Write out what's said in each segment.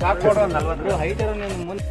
ಸಾಕು ಕೊಡು 40 ಹೈಟ್ ಇರೋ ನೀನು ಮುಂದೆ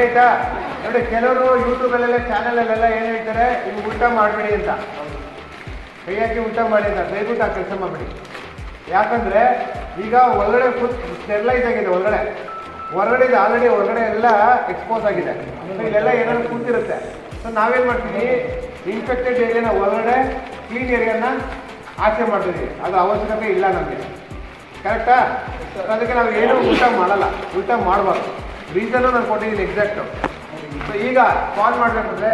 ಆಯ್ತಾ ನೋಡಿ. ಕೆಲವರು ಯೂಟ್ಯೂಬಲ್ಲೆಲ್ಲ ಚಾನಲಲ್ಲೆಲ್ಲ ಏನು ಹೇಳ್ತಾರೆ, ನಿಮ್ಗೆ ಊಟ ಮಾಡಬೇಡಿ ಅಂತ, ಕೈ ಹಾಕಿ ಊಟ ಮಾಡಿ ಅಂತ. ದಯವಿಟ್ಟು ಆ ಕೆಲಸ ಮಾಡಬೇಡಿ. ಯಾಕಂದರೆ ಈಗ ಒಳಗಡೆ ಫುಡ್ ಸ್ಟೆರ್ಲೈಸ್ ಆಗಿದೆ, ಹೊರಗಡೆ ಆಲ್ರೆಡಿ ಹೊರಗಡೆ ಎಲ್ಲ ಎಕ್ಸ್ಪೋಸ್ ಆಗಿದೆ. ಸೊ ಇಲ್ಲೆಲ್ಲ ಏನಾದ್ರು ಕೂತಿರುತ್ತೆ. ಸೊ ನಾವೇನು ಮಾಡ್ತೀವಿ, ಇನ್ಫೆಕ್ಟೆಡ್ ಏರಿಯಾನ ಒಳಗಡೆ, ಕ್ಲೀನ್ ಏರಿಯಾನ ಆಚೆ ಮಾಡ್ತೀವಿ. ಅದು ಅವಶ್ಯಕತೆ ಇಲ್ಲ ನಮಗೆ, ಕರೆಕ್ಟಾ? ಅದಕ್ಕೆ ನಾವು ಏನೂ ಊಟ ಮಾಡಲ್ಲ, ಊಟ ಮಾಡಬಾರ್ದು. ರೀಸನ್ನು ನಾನು ಕೊಟ್ಟಿದ್ದೀನಿ ಎಕ್ಸಾಕ್ಟು. ಸೊ ಈಗ ಕಾಲ್ ಮಾಡಬೇಕಂದ್ರೆ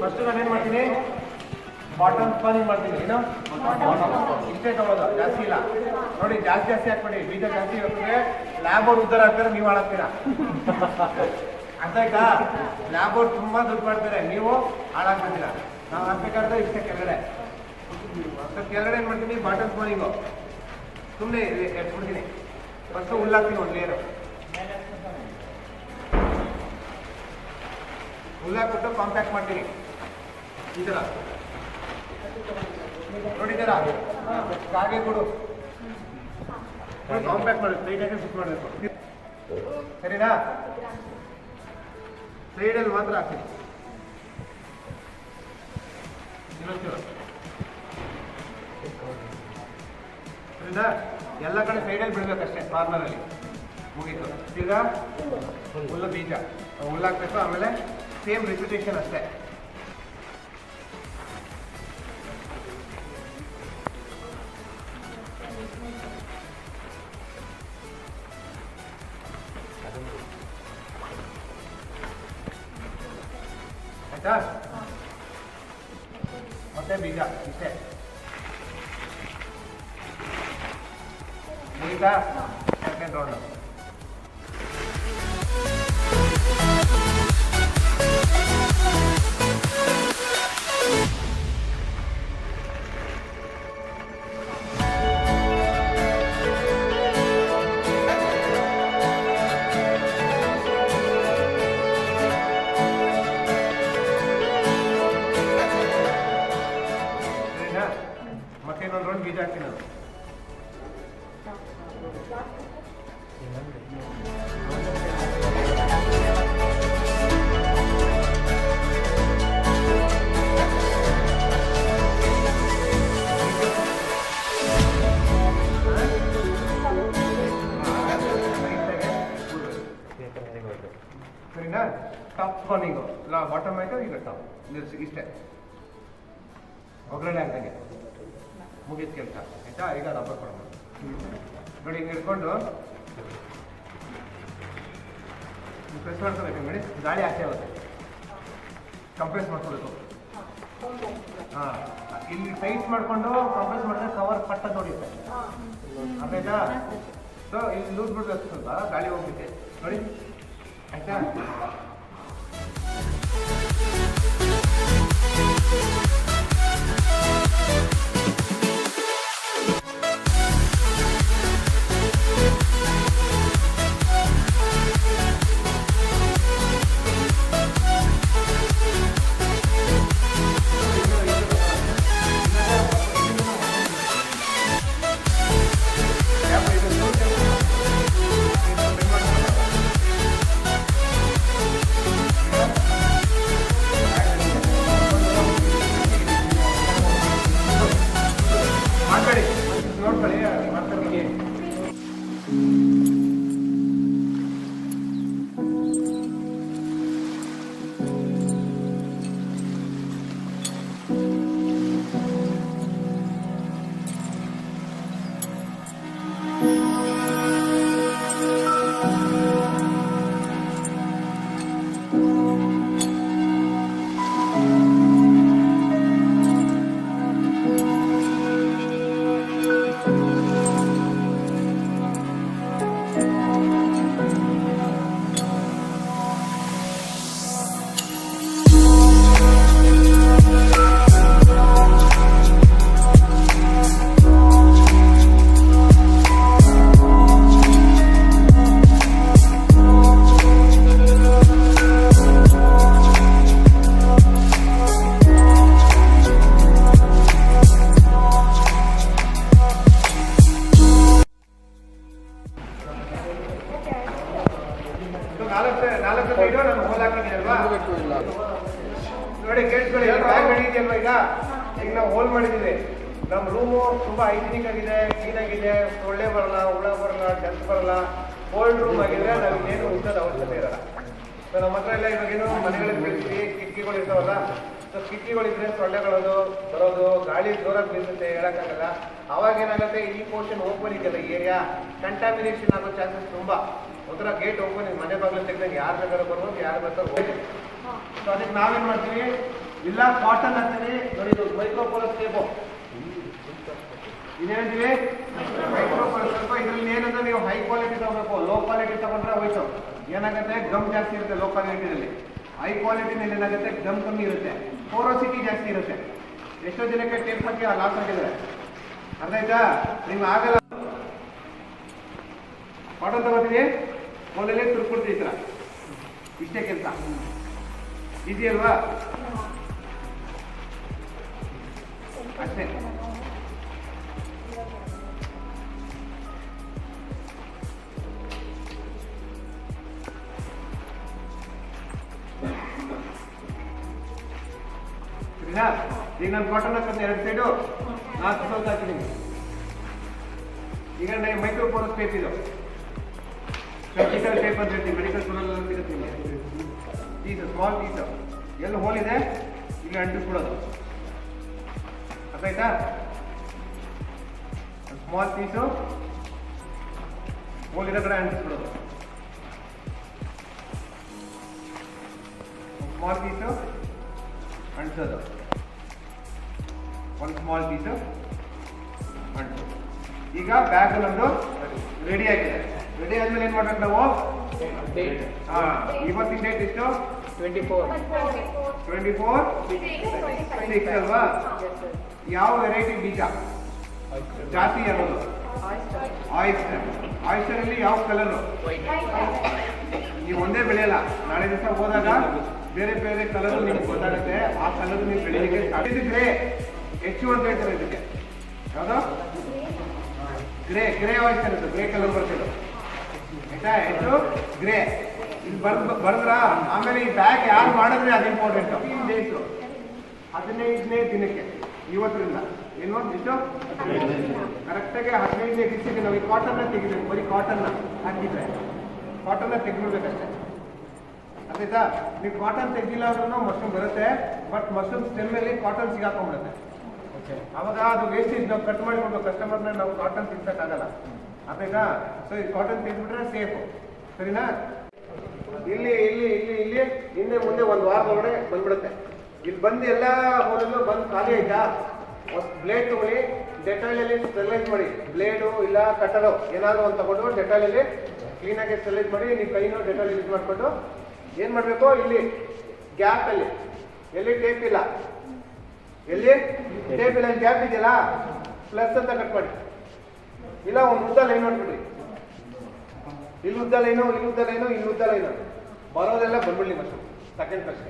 ಫಸ್ಟ್ ನಾನೇನು ಮಾಡ್ತೀನಿ, ಬಾಟಮ್ ಸ್ಪಾನಿಂಗ್ ಮಾಡ್ತೀನಿ. ಏನು ಇಷ್ಟೇ ತಗೊಳ್ಳೋದು, ಜಾಸ್ತಿ ಇಲ್ಲ ನೋಡಿ. ಜಾಸ್ತಿ ಹಾಕ್ಬೇಡಿ, ಬೀಜ ಜಾಸ್ತಿ ಇರ್ತದೆ. ಲ್ಯಾಬ್ ಅವ್ರು ಉದ್ದಾರ ಆಗ್ತಾರೆ, ನೀವು ಹಾಳಾಗ್ತೀರಾ. ಅರ್ಥ ಆಯ್ತಾ? ಲ್ಯಾಬ್ ಅವ್ರು ತುಂಬ ದುಡ್ಡು ಮಾಡ್ತಾರೆ, ನೀವು ಹಾಳಾಗ್ತಿದ್ದೀರಾ. ನಾವು ಹಾಕ್ಬೇಕಾದ್ರೆ ಇಷ್ಟೇ ಕೆಳಗಡೆ. ಕೆಳಗಡೆ ಏನು ಮಾಡ್ತೀನಿ, ಬಾಟಮ್ ಸ್ಪಾನಿಂಗು ಸುಮ್ಮನೆ ಎತ್ಬಿಡ್ತೀನಿ. ಫಸ್ಟು ಹುಲ್ಲಾಕ್ತೀನಿ, ಒಂದು ಲೇಯರು ಹುಲ್ಲಾಕ್ಬಿಟ್ಟು ಕಾಂಪ್ಯಾಕ್ಟ್ ಮಾಡ್ತೀನಿ ಈ ಥರ. ನೋಡಿದ್ದೀರಾ? ಕಾಗೆ ಕೊಡು, ಕಾಂಪ್ಯಾಕ್ಟ್ ಮಾಡಿ ಸ್ಟ್ರೈಟಾಗಿ ಫಿಟ್ ಮಾಡಬೇಕು. ಸರಿನಾ? ಸೈಡಲ್ಲಿ ಮಾತ್ರ ಹಾಕ್ತೀನಿ. ಸರಿನಾ? ಎಲ್ಲ ಕಡೆ ಸೈಡಲ್ಲಿ ಬಿಡ್ಬೇಕಷ್ಟೇ, ಕಾರ್ನರಲ್ಲಿ ಮುಗೀತು. ಈಗ ಹುಲ್ಲು ಬೀಜ ಹುಲ್ಲಾಕ್ಬೇಕು, ಆಮೇಲೆ ಸೇಮ್ ರಿಪಿಟೇಷನ್ ಅಷ್ಟೇ. ಆಯ್ತಾ? ಮತ್ತೆ ಬೀಜ ಇಷ್ಟೇ ಮುಗಿತಾ? Second round. ಬೀಜ ಹಾಕ್ತೀನಿ ನಾನು. ಸರಿನಾ? ಟಾಪ್ ಕಾರ್ನಿಂಗು ಇಲ್ಲ ಬಾಟಮ್ ಆಯಿತು, ಈಗ ಟಾಪ್ ನಿಲ್ಲಿಸಿ ಇಷ್ಟೇ. ಒಗ್ಗರಣೆ ಹಾಕ್ದಂಗೆ ಮುಗಿದ ಕೆಲಸ ಆಯಿತಾ. ಈಗ ರಬ್ಬರ್ ಕೊಡೋಣ ನೋಡಿ, ಹಿಂಗೆ ಹಿಡ್ಕೊಂಡು ಪ್ರೆಸ್ ಮಾಡ್ಕೋಬೇಕು ನೋಡಿ, ಗಾಳಿ ಆಚೆ ಆಗುತ್ತೆ. ಕಂಪ್ರೆಸ್ ಮಾಡ್ಕೊಬೇಕು. ಹಾಂ, ಇಲ್ಲಿ ಟೈಟ್ ಮಾಡಿಕೊಂಡು ಕಂಪ್ರೆಸ್ ಮಾಡಿದ್ರೆ ಕವರ್ ಪಟ್ಟ ನೋಡಿರುತ್ತೆ, ಅರ್ಥ? ಸೊ ಇಲ್ಲಿ ಲೂಸ್ ಬಿಡ್ಬೇಕು, ಸ್ವಲ್ಪ ಗಾಳಿ ಹೋಗ್ಬಿಟ್ಟೆ ನೋಡಿ, ಆಯ್ತಾ? ನೋಡ್ಕೊಳ್ಳಿ ಮಾಡ್ತಾರೆ. ನಾಲ್ಕು ಸೈಡು ನಾನು ಹೋಲ್ ಹಾಕಿದ್ದೀನಿ ಅಲ್ವಾ? ನೋಡಿ ಕೇಳಿಸ್ಕೊಳ್ಳಿ, ಬ್ಯಾಗ್ ಹಿಡಿದೆಯಲ್ವಾ? ಈಗ ನಾವು ಹೋಲ್ ಮಾಡಿದ್ದೀವಿ. ನಮ್ಮ ರೂಮು ತುಂಬ ಹೈಜಿನಿಕ್ ಆಗಿದೆ, ಕ್ಲೀನ್ ಆಗಿದೆ, ಸೊಳ್ಳೆ ಬರಲ್ಲ, ಹುಳ ಬರಲ್ಲ, ಡಸ್ಟ್ ಬರಲ್ಲ. ಕೋಲ್ಡ್ ರೂಮ್ ಆಗಿದ್ರೆ ನಮಗೇನು ಉಳಿಸೋದು ಅವಶ್ಯಕತೆ ಇರಲ್ಲ. ಸೊ ನಮ್ಮ ಹತ್ರ ಎಲ್ಲ ಇವಾಗೇನು ಮನೆಗಳಿಗೆ ಬೆಳೆಸ್ತೀವಿ, ಕಿಟಕಿಗಳು ಇರ್ತಾವಲ್ಲ. ಸೊ ಕಿಟಕಿಗಳಿದ್ರೆ ಸೊಳ್ಳೆಗಳದು ಬರೋದು, ಗಾಳಿ ಜೋರಾಗಿ ಬೀಸುತ್ತೆ, ಹೇಳೋಕ್ಕಾಗಲ್ಲ. ಅವಾಗ ಏನಾಗುತ್ತೆ, ಈ ಪೋರ್ಷನ್ ಓಪನ್ ಇದೆಯಲ್ಲ, ಈ ಏರಿಯಾ ಕಂಟಾಮಿನೇಷನ್ ಆಗೋ ಚಾನ್ಸಸ್ ತುಂಬ. ಒಂಥರ ಗೇಟ್ ಓಪನ್, ಮನೆ ಬಾಗಿಲು ತೆಗೆದಂಗೆ ಯಾರು ಬೇಕಾದ್ರೂ ಬರ್ಬೋದು, ಯಾರು ಬೇಕಾದ್ರೂ ಹೋಗಿ. ಸೊ ಅದಕ್ಕೆ ನಾವೇನು ಮಾಡ್ತೀವಿ, ಇಲ್ಲ ಕಾಟನ್ ಹಾಕ್ತೀವಿ ನೋಡಿ. ಇದು ಮೈಕ್ರೋಪೋಲಸ್ ಟೇಪು ಇದೇನಂತೀವಿ, ಮೈಕ್ರೋಪೋಲಸ್ ಟೇಪು. ಇದರಲ್ಲಿ ಏನಂದ್ರೆ ನೀವು ಹೈ ಕ್ವಾಲಿಟಿ ತಗೋಬೇಕು, ಲೋ ಕ್ವಾಲಿಟಿ ತಗೊಂಡ್ರೆ ಹೋಯ್ತು. ಏನಾಗುತ್ತೆ, ಗಮ್ ಜಾಸ್ತಿ ಇರುತ್ತೆ ಲೋ ಕ್ವಾಲಿಟಿನಲ್ಲಿ. ಹೈ ಕ್ವಾಲಿಟಿನಲ್ಲಿ ಏನಾಗುತ್ತೆ, ಗಮ್ ಕಮ್ಮಿ ಇರುತ್ತೆ, ಪೋರೋಸಿಟಿ ಜಾಸ್ತಿ ಇರುತ್ತೆ. ಎಷ್ಟೋ ಜನಕ್ಕೆ ಟೇಪ್ ಹಾಕಿ ಲಾಸ್ ಆಗಿದ್ದಾರೆ, ಅರ್ಥ ಆಯ್ತಾ? ನಿಮ್ಗೆ ಆಗಲ್ಲ. ಕಾಟನ್ ತಗೋತೀವಿ, ಮೊದಲೇ ತುರ್ಕೊಡ್ತೀವಿ, ಈ ಥರ ಇಷ್ಟೇ ಕೆಲಸ. ಈಸಿ ಅಲ್ವಾ? ಅಷ್ಟೇ. ಸರಿನಾ? ಈಗ ನಾನು ಕಾಟನ್ ಹಾಕೋದು 2 ಸೈಡು 4 ಸ್ವಲ್ಪ ಹಾಕಿದ್ದೀನಿ. ಈಗ ಮೈಕ್ರೋಪೋರಸ್ ಟೇಪ್ ಇದು, ಸರ್ಜಿಕಲ್ ಟೇಪ್ ಅಂತ ಹೇಳ್ತೀವಿ, ಮೆಡಿಕಲ್ ಸ್ಟೋರಲ್ಲಿ ಸಿಗುತ್ತೆ. ಪೀಸು, ಸ್ಮಾಲ್ ಪೀಸು, ಎಲ್ಲಿ ಹೋಲ್ ಇದೆ ಇಲ್ಲಿ ಅಂಟಿಸ್ಬಿಡೋದು, ಅರ್ಥ ಆಯ್ತಾ? ಸ್ಮಾಲ್ ಪೀಸು ಹೋಲ್ ಇರೋ ಕಡೆ ಅಂಟಿಸ್ಬಿಡೋದು. ಸ್ಮಾಲ್ ಪೀಸು ಅಂಟಿಸೋದು, ಒಂದು ಸ್ಮಾಲ್ ಪೀಸು ಅಂಟಿಸೋದು. ಈಗ ಬ್ಯಾಗ್ ನಮ್ಮದು ರೆಡಿ ಆಗಿದೆ. ರೆಡಿ ಆದ್ಮೇಲೆ ಏನು ಮಾಡ್ಬೇಕು ನಾವು? ಇವತ್ತಿನ ಡೇಟ್ ಎಷ್ಟು? 24/6 ಅಲ್ವಾ? ಯಾವ ವೆರೈಟಿ ಬೀಜ ಜಾತಿ ಯಾವುದು? ಆಯಿಸ್ಟರ್. ಆಯಿಸ್ಟರಲ್ಲಿ ಯಾವ ಕಲರು? ನೀವು ಒಂದೇ ಬೆಳೆಯಲ್ಲ, ನಾಳೆ ದಿವಸ ಹೋದಾಗ ಬೇರೆ ಬೇರೆ ಕಲರು ನಿಮ್ಗೆ ಗೊತ್ತಾಗುತ್ತೆ. ಆ ಕಲರ್ ನೀವು ಬೆಳೆಯಲಿಕ್ಕೆ ಗ್ರೇ ಹೆಚ್ಚು ಅಂತ ಹೇಳ್ತಾರೆ ಇದಕ್ಕೆ. ಯಾವುದು ಗ್ರೇ ವಾಯ್ಸ್ ಇರುತ್ತೆ, ಗ್ರೇ ಕಲರ್ ಬರ್ತಿದ್ದು ಆಯ್ತಾ. ಎಷ್ಟು ಗ್ರೇ ಇಲ್ಲಿ ಬರ್ದ್ರ. ಆಮೇಲೆ ಈ ಬ್ಯಾಗ್ ಯಾರು ಮಾಡಿದ್ರೆ ಅದು ಇಂಪಾರ್ಟೆಂಟು. 15 ಡೇಸು 15ನೇ ದಿನಕ್ಕೆ ಇವತ್ತರಿಂದ ಏನು ಎಷ್ಟು ಕರೆಕ್ಟಾಗಿ 15ನೇ ದಿವಸಕ್ಕೆ ನಾವು ಈ ಕಾಟನ್ನ ತೆಗಿಬೇಕು. ಬರೀ ಕಾಟನ್ನ ಹಾಕಿದ್ರೆ ಕಾಟನ್ನ ತೆಗೆದ್ಬಿಡ್ಬೇಕಷ್ಟೇ. ಆಯ್ತಾ. ನೀವು ಕಾಟನ್ ತೆಗಿಲ್ಲ ಅಂದ್ರೂ ಮಶ್ರೂಮ್ ಬರುತ್ತೆ, ಬಟ್ ಮಶ್ರೂಮ್ ಸ್ಟೆಮ್ಮಲ್ಲಿ ಕಾಟನ್ ಸಿಗಾಕೊಂಡ್ಬಿಡುತ್ತೆ. ಅವಾಗ ಅದು ವೇಸ್ಟೇಜ್ ನಾವು ಕಟ್ ಮಾಡಿಕೊಂಡು ಕಸ್ಟಮರ್ನ ನಾವು ಕಾಟನ್ ತಿನ್ಸಕ್ಕಾಗಲ್ಲ. ಆಯ್ತಾ. ಸೊ ಈ ಕಾಟನ್ ತೆಗೆದ್ಬಿಟ್ರೆ ಸೇಫು, ಸರಿನಾ. ಇಲ್ಲಿ ಇಲ್ಲಿ ಇಲ್ಲಿ ಇಲ್ಲಿ ಹಿಂದೆ ಮುಂದೆ ಒಂದು ವಾರದೊಳಗಡೆ ಬಂದ್ಬಿಡುತ್ತೆ. ಇಲ್ಲಿ ಬಂದು ಎಲ್ಲ ಹೋದಲ್ಲೂ ಬಂದು ಖಾಲಿ ಆಯ್ತಾ. ಬ್ಲೇಡ್ ತಗೊಳ್ಳಿ, ಡೆಟಾಲಲ್ಲಿ ಸ್ಟೆರಿಲೈಸ್ ಮಾಡಿ. ಬ್ಲೇಡು ಇಲ್ಲ ಕಟ್ಟರು ಏನಾದರೂ ಒಂದು ತಗೊಂಡು ಡೆಟಾಲಲ್ಲಿ ಕ್ಲೀನಾಗಿ ಸ್ಟೆರಿಲೈಸ್ ಮಾಡಿ. ನೀವು ಕೈನೂ ಡೆಟಾಲ್ ಯೂಸ್ ಮಾಡಿಕೊಂಡು ಏನು ಮಾಡಬೇಕು, ಇಲ್ಲಿ ಗ್ಯಾಪಲ್ಲಿ ಎಲ್ಲಿ ಟೇಪ್ ಇಲ್ಲ, ಎಲ್ಲಿ ಟೇಪ್ ಇಲ್ಲ, ಗ್ಯಾಪ್ ಇದೆಯಲ್ಲ ಪ್ಲಸ್ ಅಂತ ಕಟ್ ಮಾಡಿ. ಇಲ್ಲ ಒಂದು ಉದ್ದ ಲೈನ್ ನೋಡ್ಬಿಡ್ರಿ. ಇಲ್ಲಿ ಉದ್ದ ಲೈನು, ಇಲ್ಲಿ ಉದ್ದ ಲೈನು, ಇಲ್ಲಿ ಉದ್ದ ಲೈನು ಬರೋದೆಲ್ಲ ಬಂದ್ಬಿಡ್ಲಿ ಮಶ್ರೂಮ್ ಸೆಕೆಂಡ್ ಫಸ್ಟ್.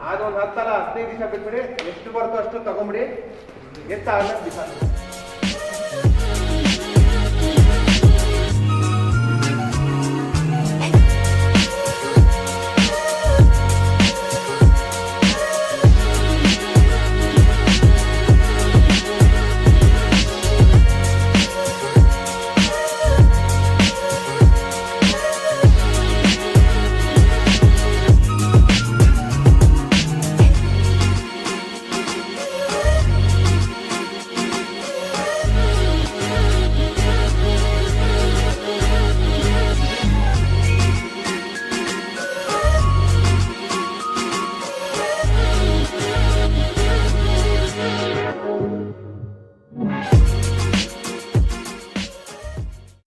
ಅದೊಂದು 10 15 ದಿವಸ ಬಿಟ್ಬಿಡಿ. ಎಷ್ಟು ಬರ್ತೋ ಅಷ್ಟು ತಗೊಂಬಿಡಿ. ಎಷ್ಟು ಆಗ ಬಿಸಾಕಿ.